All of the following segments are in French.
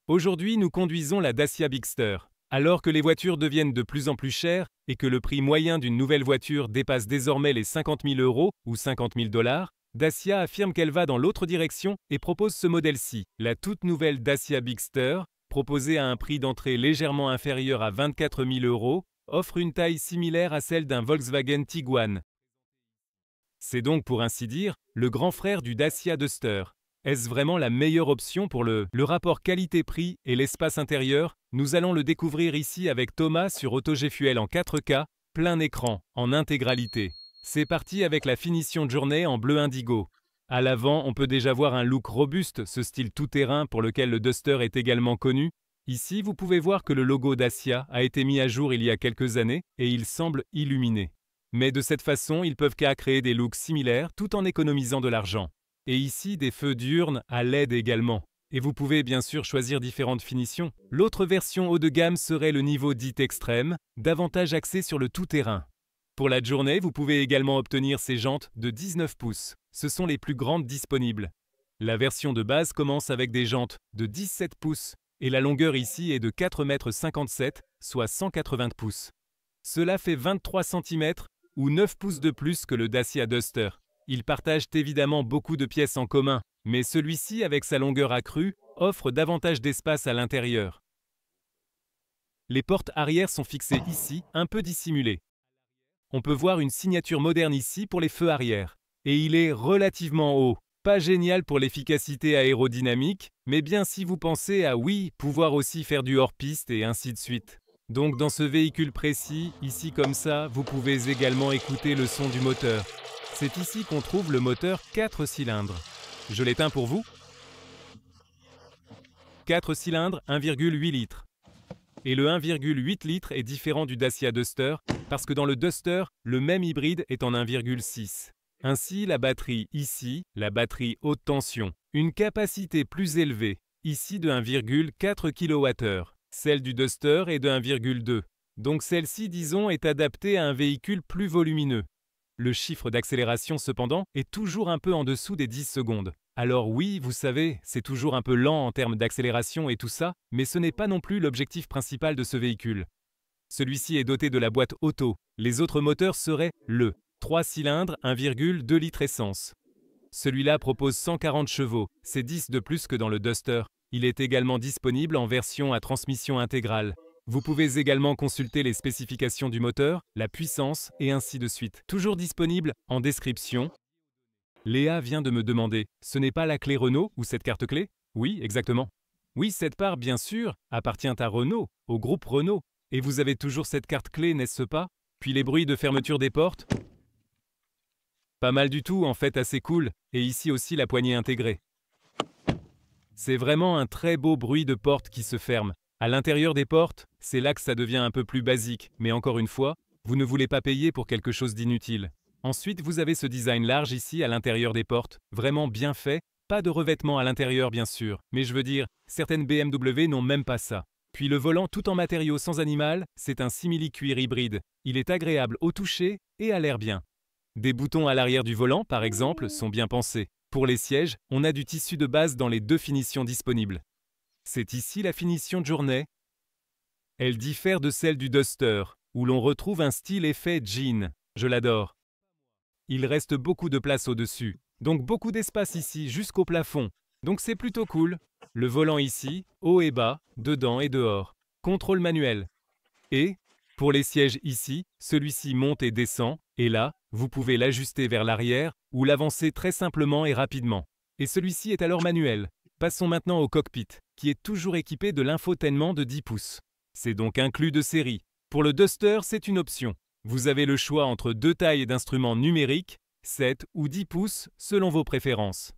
Aujourd'hui, nous conduisons la Dacia Bigster. Alors que les voitures deviennent de plus en plus chères et que le prix moyen d'une nouvelle voiture dépasse désormais les 50 000 € ou 50 000 $, Dacia affirme qu'elle va dans l'autre direction et propose ce modèle-ci, la toute nouvelle Dacia Bigster, proposée à un prix d'entrée légèrement inférieur à 24 000 €, offre une taille similaire à celle d'un Volkswagen Tiguan. C'est donc, pour ainsi dire, le grand frère du Dacia Duster. Est-ce vraiment la meilleure option pour le rapport qualité-prix et l'espace intérieur? Nous allons le découvrir ici avec Thomas sur AutoGFuel en 4K, plein écran, en intégralité. C'est parti avec la finition de journée en bleu indigo. À l'avant, on peut déjà voir un look robuste, ce style tout-terrain pour lequel le Duster est également connu. Ici, vous pouvez voir que le logo Dacia a été mis à jour il y a quelques années et il semble illuminé. Mais de cette façon, ils peuvent qu'à créer des looks similaires tout en économisant de l'argent. Et ici, des feux diurnes à LED également. Et vous pouvez bien sûr choisir différentes finitions. L'autre version haut de gamme serait le niveau dit extrême, davantage axé sur le tout-terrain. Pour la journée, vous pouvez également obtenir ces jantes de 19 pouces. Ce sont les plus grandes disponibles. La version de base commence avec des jantes de 17 pouces et la longueur ici est de 4,57 m, soit 180 pouces. Cela fait 23 cm ou 9 pouces de plus que le Dacia Duster. Ils partagent évidemment beaucoup de pièces en commun, mais celui-ci, avec sa longueur accrue, offre davantage d'espace à l'intérieur. Les portes arrière sont fixées ici, un peu dissimulées. On peut voir une signature moderne ici pour les feux arrière. Et il est relativement haut. Pas génial pour l'efficacité aérodynamique, mais bien si vous pensez à pouvoir aussi faire du hors-piste et ainsi de suite. Donc dans ce véhicule précis, ici comme ça, vous pouvez également écouter le son du moteur. C'est ici qu'on trouve le moteur 4 cylindres. Je l'éteins pour vous. 4 cylindres, 1,8 litres. Et le 1,8 litres est différent du Dacia Duster, parce que dans le Duster, le même hybride est en 1,6. Ainsi, la batterie ici, la batterie haute tension, une capacité plus élevée, ici de 1,4 kWh. Celle du Duster est de 1,2. Donc celle-ci, disons, est adaptée à un véhicule plus volumineux. Le chiffre d'accélération, cependant, est toujours un peu en dessous des 10 secondes. Alors oui, vous savez, c'est toujours un peu lent en termes d'accélération et tout ça, mais ce n'est pas non plus l'objectif principal de ce véhicule. Celui-ci est doté de la boîte auto. Les autres moteurs seraient le 3 cylindres, 1,2 litres essence. Celui-là propose 140 chevaux, c'est 10 de plus que dans le Duster. Il est également disponible en version à transmission intégrale. Vous pouvez également consulter les spécifications du moteur, la puissance et ainsi de suite. Toujours disponible en description. Léa vient de me demander, ce n'est pas la clé Renault ou cette carte clé? Oui, exactement. Oui, cette part, bien sûr, appartient à Renault, au groupe Renault. Et vous avez toujours cette carte clé, n'est-ce pas? Puis les bruits de fermeture des portes? Pas mal du tout, en fait, assez cool. Et ici aussi la poignée intégrée. C'est vraiment un très beau bruit de porte qui se ferme. À l'intérieur des portes, c'est là que ça devient un peu plus basique, mais encore une fois, vous ne voulez pas payer pour quelque chose d'inutile. Ensuite, vous avez ce design large ici à l'intérieur des portes, vraiment bien fait, pas de revêtement à l'intérieur bien sûr, mais je veux dire, certaines BMW n'ont même pas ça. Puis le volant tout en matériaux sans animal, c'est un simili-cuir hybride. Il est agréable au toucher et a l'air bien. Des boutons à l'arrière du volant, par exemple, sont bien pensés. Pour les sièges, on a du tissu de base dans les deux finitions disponibles. C'est ici la finition de journée. Elle diffère de celle du Duster, où l'on retrouve un style effet jean. Je l'adore. Il reste beaucoup de place au-dessus, donc beaucoup d'espace ici jusqu'au plafond. Donc c'est plutôt cool. Le volant ici, haut et bas, dedans et dehors. Contrôle manuel. Et, pour les sièges ici, celui-ci monte et descend, et là, vous pouvez l'ajuster vers l'arrière ou l'avancer très simplement et rapidement. Et celui-ci est alors manuel. Passons maintenant au cockpit, qui est toujours équipé de l'infotainment de 10 pouces. C'est donc inclus de série. Pour le Duster, c'est une option. Vous avez le choix entre deux tailles d'instruments numériques, 7 ou 10 pouces, selon vos préférences.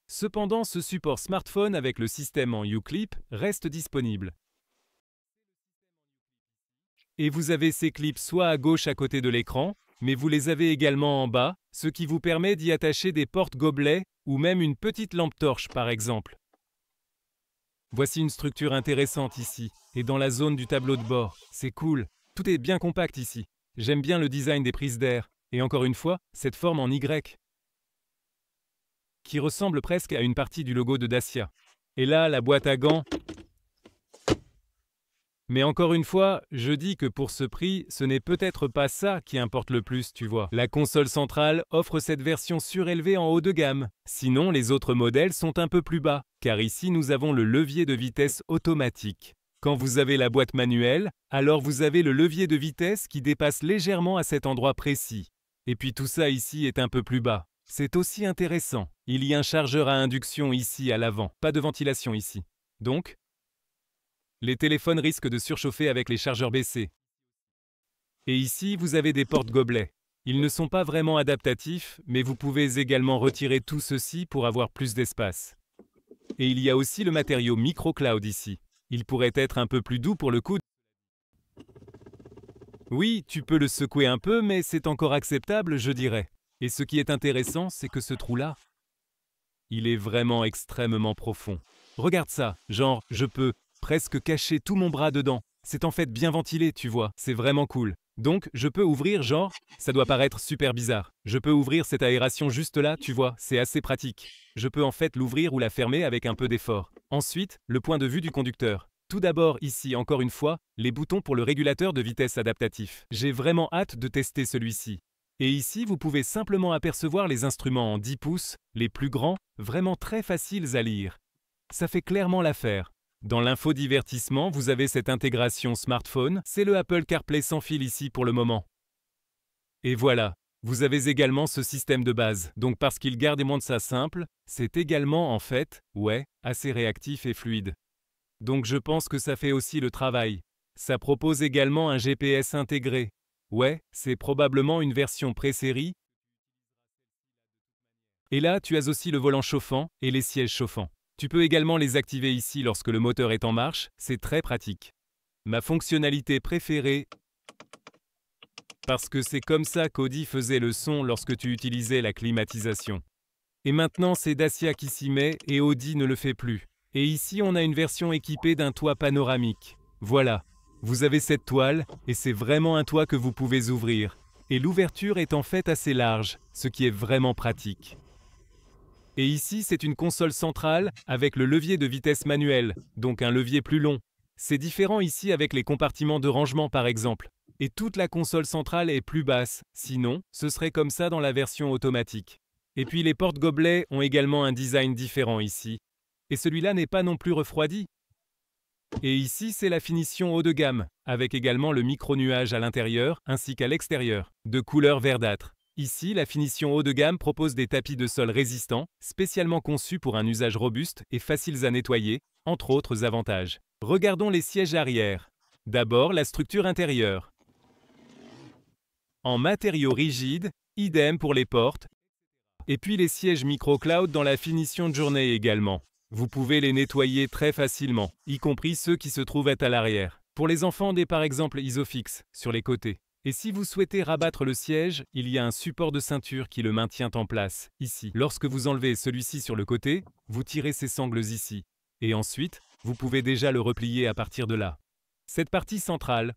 Cependant, ce support smartphone avec le système en U-Clip reste disponible. Et vous avez ces clips soit à gauche à côté de l'écran, mais vous les avez également en bas, ce qui vous permet d'y attacher des porte-gobelets ou même une petite lampe torche par exemple. Voici une structure intéressante ici, et dans la zone du tableau de bord. C'est cool, tout est bien compact ici. J'aime bien le design des prises d'air, et encore une fois, cette forme en Y, qui ressemble presque à une partie du logo de Dacia. Et là, la boîte à gants, Mais encore une fois, je dis que pour ce prix, ce n'est peut-être pas ça qui importe le plus, tu vois. La console centrale offre cette version surélevée en haut de gamme. Sinon, les autres modèles sont un peu plus bas, car ici nous avons le levier de vitesse automatique. Quand vous avez la boîte manuelle, alors vous avez le levier de vitesse qui dépasse légèrement à cet endroit précis. Et puis tout ça ici est un peu plus bas. C'est aussi intéressant. Il y a un chargeur à induction ici à l'avant, pas de ventilation ici. Donc, les téléphones risquent de surchauffer avec les chargeurs baissés. Et ici, vous avez des porte-gobelets. Ils ne sont pas vraiment adaptatifs, mais vous pouvez également retirer tout ceci pour avoir plus d'espace. Et il y a aussi le matériau MicroCloud ici. Il pourrait être un peu plus doux pour le coude. Oui, tu peux le secouer un peu, mais c'est encore acceptable, je dirais. Et ce qui est intéressant, c'est que ce trou-là, il est vraiment extrêmement profond. Regarde ça, genre, je peux presque cacher tout mon bras dedans. C'est en fait bien ventilé, tu vois, c'est vraiment cool. Donc, je peux ouvrir, genre, ça doit paraître super bizarre. Je peux ouvrir cette aération juste là, tu vois, c'est assez pratique. Je peux en fait l'ouvrir ou la fermer avec un peu d'effort. Ensuite, le point de vue du conducteur. Tout d'abord, ici, encore une fois, les boutons pour le régulateur de vitesse adaptatif. J'ai vraiment hâte de tester celui-ci. Et ici, vous pouvez simplement apercevoir les instruments en 10 pouces, les plus grands, vraiment très faciles à lire. Ça fait clairement l'affaire. Dans l'infodivertissement, vous avez cette intégration smartphone, c'est le Apple CarPlay sans fil ici pour le moment. Et voilà, vous avez également ce système de base, donc parce qu'il garde des ça simple, c'est également en fait, ouais, assez réactif et fluide. Donc je pense que ça fait aussi le travail. Ça propose également un GPS intégré. Ouais, c'est probablement une version pré-série. Et là, tu as aussi le volant chauffant et les sièges chauffants. Tu peux également les activer ici lorsque le moteur est en marche, c'est très pratique. Ma fonctionnalité préférée, parce que c'est comme ça qu'Audi faisait le son lorsque tu utilisais la climatisation. Et maintenant, c'est Dacia qui s'y met et Audi ne le fait plus. Et ici, on a une version équipée d'un toit panoramique. Voilà, vous avez cette toile et c'est vraiment un toit que vous pouvez ouvrir. Et l'ouverture est en fait assez large, ce qui est vraiment pratique. Et ici, c'est une console centrale avec le levier de vitesse manuel, donc un levier plus long. C'est différent ici avec les compartiments de rangement par exemple. Et toute la console centrale est plus basse, sinon, ce serait comme ça dans la version automatique. Et puis les porte-gobelets ont également un design différent ici. Et celui-là n'est pas non plus refroidi. Et ici, c'est la finition haut de gamme, avec également le micro-nuage à l'intérieur ainsi qu'à l'extérieur, de couleur verdâtre. Ici, la finition haut de gamme propose des tapis de sol résistants, spécialement conçus pour un usage robuste et faciles à nettoyer, entre autres avantages. Regardons les sièges arrière. D'abord, la structure intérieure. En matériaux rigides, idem pour les portes, et puis les sièges MicroCloud dans la finition de journée également. Vous pouvez les nettoyer très facilement, y compris ceux qui se trouvent à l'arrière. Pour les enfants, des par exemple Isofix sur les côtés. Et si vous souhaitez rabattre le siège, il y a un support de ceinture qui le maintient en place, ici. Lorsque vous enlevez celui-ci sur le côté, vous tirez ces sangles ici. Et ensuite, vous pouvez déjà le replier à partir de là. Cette partie centrale,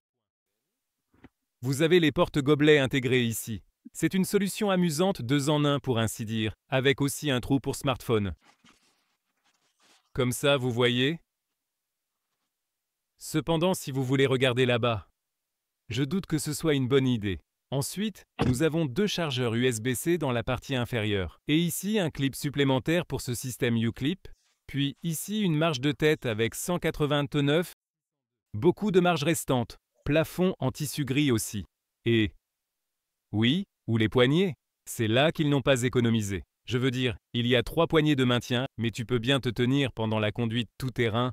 vous avez les porte-gobelets intégrés ici. C'est une solution amusante 2 en 1 pour ainsi dire, avec aussi un trou pour smartphone. Comme ça, vous voyez. Cependant, si vous voulez regarder là-bas, je doute que ce soit une bonne idée. Ensuite, nous avons 2 chargeurs USB-C dans la partie inférieure. Et ici, un clip supplémentaire pour ce système U-Clip. Puis ici, une marge de tête avec 189. Beaucoup de marge restante. Plafond en tissu gris aussi. Et oui, ou les poignées. C'est là qu'ils n'ont pas économisé. Je veux dire, il y a 3 poignées de maintien, mais tu peux bien te tenir pendant la conduite tout-terrain.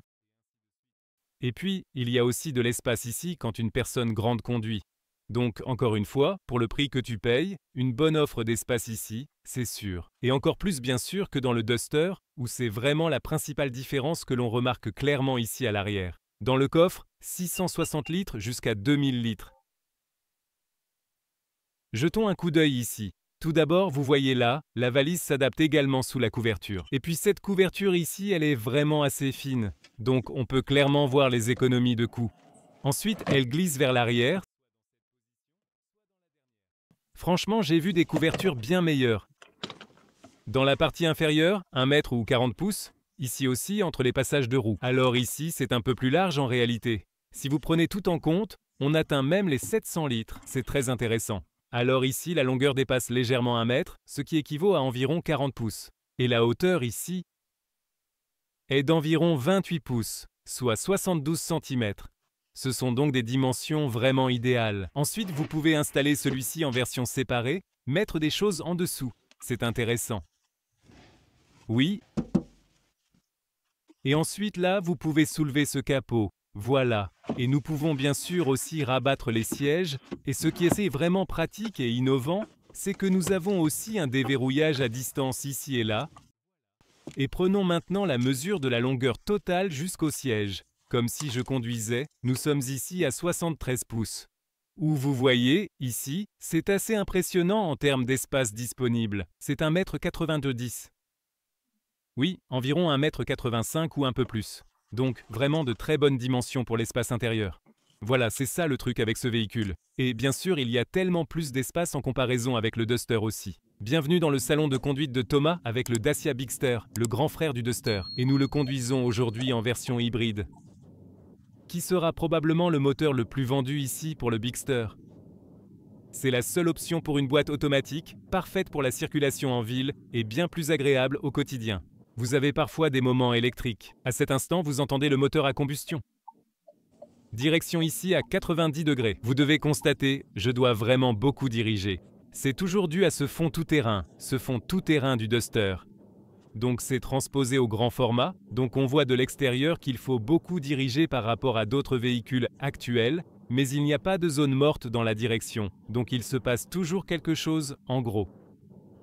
Et puis, il y a aussi de l'espace ici quand une personne grande conduit. Donc, encore une fois, pour le prix que tu payes, une bonne offre d'espace ici, c'est sûr. Et encore plus bien sûr que dans le Duster, où c'est vraiment la principale différence que l'on remarque clairement ici à l'arrière. Dans le coffre, 660 litres jusqu'à 2000 litres. Jetons un coup d'œil ici. Tout d'abord, vous voyez là, la valise s'adapte également sous la couverture. Et puis cette couverture ici, elle est vraiment assez fine. Donc on peut clairement voir les économies de coût. Ensuite, elle glisse vers l'arrière. Franchement, j'ai vu des couvertures bien meilleures. Dans la partie inférieure, 1 mètre ou 40 pouces. Ici aussi, entre les passages de roues. Alors ici, c'est un peu plus large en réalité. Si vous prenez tout en compte, on atteint même les 700 litres, c'est très intéressant. Alors ici, la longueur dépasse légèrement 1 mètre, ce qui équivaut à environ 40 pouces. Et la hauteur ici est d'environ 28 pouces, soit 72 cm. Ce sont donc des dimensions vraiment idéales. Ensuite, vous pouvez installer celui-ci en version séparée, mettre des choses en dessous. C'est intéressant. Oui. Et ensuite là, vous pouvez soulever ce capot. Voilà. Et nous pouvons bien sûr aussi rabattre les sièges. Et ce qui est vraiment pratique et innovant, c'est que nous avons aussi un déverrouillage à distance ici et là. Et prenons maintenant la mesure de la longueur totale jusqu'au siège. Comme si je conduisais, nous sommes ici à 73 pouces. Où vous voyez, ici, c'est assez impressionnant en termes d'espace disponible. C'est 1,82 m. Oui, environ 1,85 m ou un peu plus. Donc, vraiment de très bonnes dimensions pour l'espace intérieur. Voilà, c'est ça le truc avec ce véhicule. Et bien sûr, il y a tellement plus d'espace en comparaison avec le Duster aussi. Bienvenue dans le salon de conduite de Thomas avec le Dacia Bigster, le grand frère du Duster. Et nous le conduisons aujourd'hui en version hybride. Qui sera probablement le moteur le plus vendu ici pour le Bigster. C'est la seule option pour une boîte automatique, parfaite pour la circulation en ville et bien plus agréable au quotidien. Vous avez parfois des moments électriques. À cet instant, vous entendez le moteur à combustion. Direction ici à 90 degrés. Vous devez constater, je dois vraiment beaucoup diriger. C'est toujours dû à ce fond tout-terrain du Duster. Donc c'est transposé au grand format, donc on voit de l'extérieur qu'il faut beaucoup diriger par rapport à d'autres véhicules actuels, mais il n'y a pas de zone morte dans la direction, donc il se passe toujours quelque chose en gros.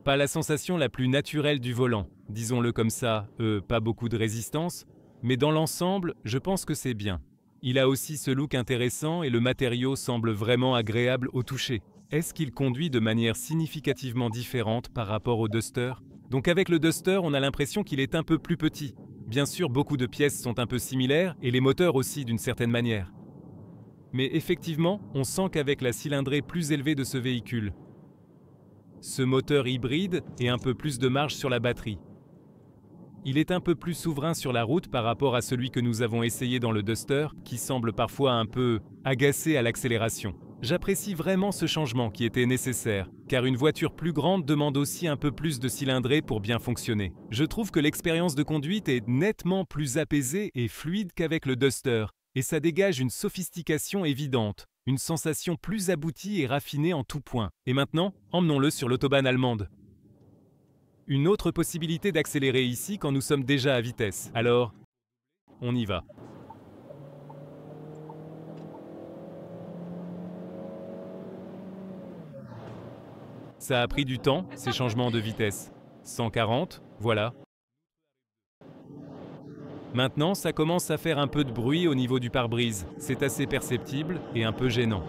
Pas la sensation la plus naturelle du volant, disons-le comme ça, pas beaucoup de résistance, mais dans l'ensemble, je pense que c'est bien. Il a aussi ce look intéressant et le matériau semble vraiment agréable au toucher. Est-ce qu'il conduit de manière significativement différente par rapport au Duster ? Donc avec le Duster, on a l'impression qu'il est un peu plus petit. Bien sûr, beaucoup de pièces sont un peu similaires et les moteurs aussi d'une certaine manière. Mais effectivement, on sent qu'avec la cylindrée plus élevée de ce véhicule, ce moteur hybride et un peu plus de marge sur la batterie. Il est un peu plus souverain sur la route par rapport à celui que nous avons essayé dans le Duster, qui semble parfois un peu agacé à l'accélération. J'apprécie vraiment ce changement qui était nécessaire, car une voiture plus grande demande aussi un peu plus de cylindrée pour bien fonctionner. Je trouve que l'expérience de conduite est nettement plus apaisée et fluide qu'avec le Duster, et ça dégage une sophistication évidente, une sensation plus aboutie et raffinée en tout point. Et maintenant, emmenons-le sur l'autobahn allemande. Une autre possibilité d'accélérer ici quand nous sommes déjà à vitesse. Alors, on y va. Ça a pris du temps, ces changements de vitesse. 140, voilà. Maintenant, ça commence à faire un peu de bruit au niveau du pare-brise. C'est assez perceptible et un peu gênant.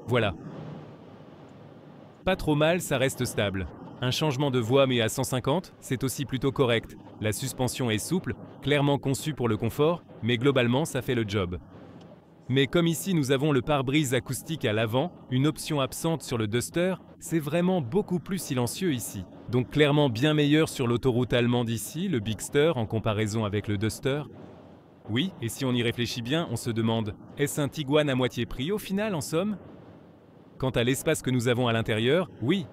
Voilà. Pas trop mal, ça reste stable. Un changement de voie mais à 150, c'est aussi plutôt correct. La suspension est souple, clairement conçue pour le confort, mais globalement ça fait le job. Mais comme ici nous avons le pare-brise acoustique à l'avant, une option absente sur le Duster, c'est vraiment beaucoup plus silencieux ici. Donc clairement bien meilleur sur l'autoroute allemande ici, le Bigster en comparaison avec le Duster. Oui, et si on y réfléchit bien, on se demande, est-ce un Tiguan à moitié prix au final en somme? Quant à l'espace que nous avons à l'intérieur, oui.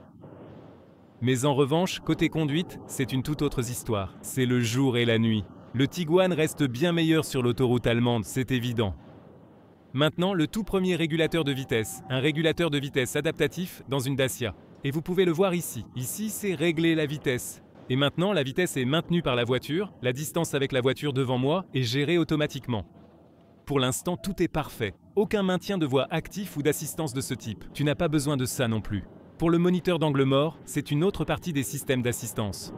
Mais en revanche, côté conduite, c'est une toute autre histoire. C'est le jour et la nuit. Le Tiguan reste bien meilleur sur l'autoroute allemande, c'est évident. Maintenant, le tout premier régulateur de vitesse. Un régulateur de vitesse adaptatif dans une Dacia. Et vous pouvez le voir ici. Ici, c'est régler la vitesse. Et maintenant, la vitesse est maintenue par la voiture. La distance avec la voiture devant moi est gérée automatiquement. Pour l'instant, tout est parfait. Aucun maintien de voie actif ou d'assistance de ce type. Tu n'as pas besoin de ça non plus. Pour le moniteur d'angle mort, c'est une autre partie des systèmes d'assistance.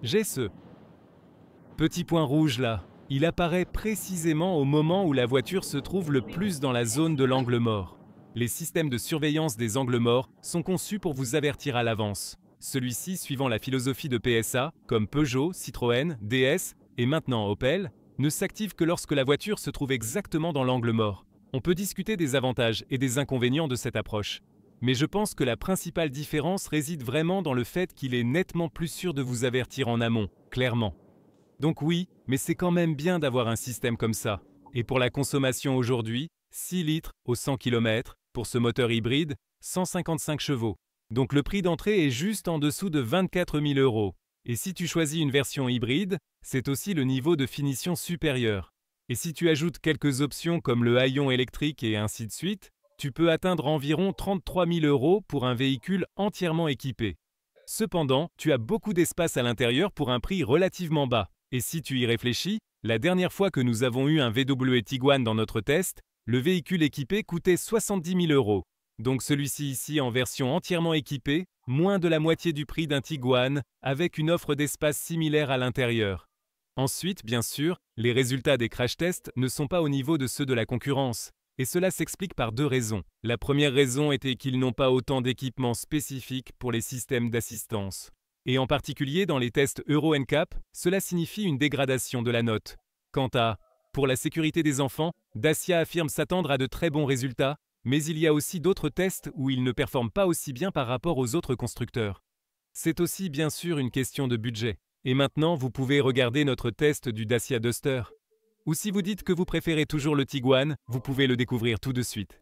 J'ai ce petit point rouge là. Il apparaît précisément au moment où la voiture se trouve le plus dans la zone de l'angle mort. Les systèmes de surveillance des angles morts sont conçus pour vous avertir à l'avance. Celui-ci, suivant la philosophie de PSA, comme Peugeot, Citroën, DS et maintenant Opel, ne s'active que lorsque la voiture se trouve exactement dans l'angle mort. On peut discuter des avantages et des inconvénients de cette approche. Mais je pense que la principale différence réside vraiment dans le fait qu'il est nettement plus sûr de vous avertir en amont, clairement. Donc oui, mais c'est quand même bien d'avoir un système comme ça. Et pour la consommation aujourd'hui, 6 litres au 100 km pour ce moteur hybride, 155 chevaux. Donc le prix d'entrée est juste en dessous de 24 000 €. Et si tu choisis une version hybride, c'est aussi le niveau de finition supérieur. Et si tu ajoutes quelques options comme le haillon électrique et ainsi de suite, tu peux atteindre environ 33 000 € pour un véhicule entièrement équipé. Cependant, tu as beaucoup d'espace à l'intérieur pour un prix relativement bas. Et si tu y réfléchis, la dernière fois que nous avons eu un VW Tiguan dans notre test, le véhicule équipé coûtait 70 000 €. Donc celui-ci ici en version entièrement équipée, moins de la moitié du prix d'un Tiguan, avec une offre d'espace similaire à l'intérieur. Ensuite, bien sûr, les résultats des crash tests ne sont pas au niveau de ceux de la concurrence. Et cela s'explique par deux raisons. La première raison était qu'ils n'ont pas autant d'équipements spécifiques pour les systèmes d'assistance. Et en particulier dans les tests Euro NCAP, cela signifie une dégradation de la note. Quant à pour la sécurité des enfants, Dacia affirme s'attendre à de très bons résultats, mais il y a aussi d'autres tests où ils ne performent pas aussi bien par rapport aux autres constructeurs. C'est aussi bien sûr une question de budget. Et maintenant, vous pouvez regarder notre test du Dacia Duster. Ou si vous dites que vous préférez toujours le Tiguan, vous pouvez le découvrir tout de suite.